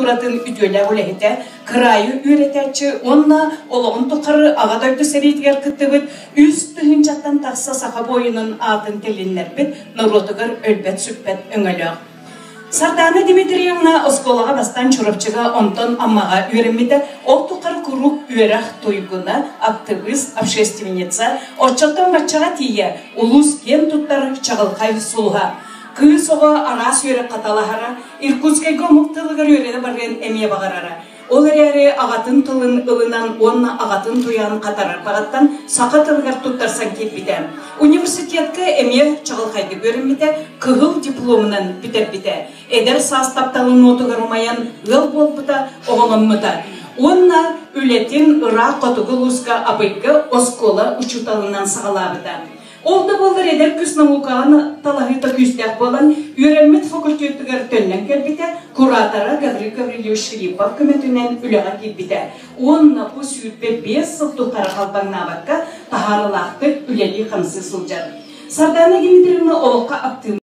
туратын үтөлі олехете кырайы үйретәчі, онна олығын тұқары ағадайды сәрейдігер күттігіт, үст түхінчаттан тақса сақа бойының атын телінлер бет, нұротығыр өлбет сүппет өңіліғ. Сарданы Дмитриевна осколаға бастан чурапчыға онтон аммаға үйремеді, ол тұқар күрук үйерақ тойгуна, активист, общественница, отчаттан батчаға тие, улус кен тұттар чағылқай сұлға. Күйіс оға арас үйерек қаталағара, Иркутскайға мұқтылығыр үйереді барген әмие бағарара. Ол әрі ағатын тұлын ылынан онна ағатын туян қатарар бағаттан сақа тылғар тұттарсан кетбіді. Университетке әме чағылқайды көрінбіді, күгіл дипломынан бітер-біді. Әдір састапталын отығыр ұмаян ғыл болбыда, оғылыммыда. Онна үлетін ұра қотығыл ұсқа абайғы оскола ұчуталынан сағалабыда. Олды болыр әдір күс наукағаны талағыта күстәк болан үйренмет факультеттігер төннен келбіті, куратора Гаврилович Шерипов көметінен үліға келбіті. Онна бұл сүйітпе 5 сылту қарақалбаңна баққа тағарылақты үлелі қамсы сұлжады. Сарданы Дмитриевна олыққа активны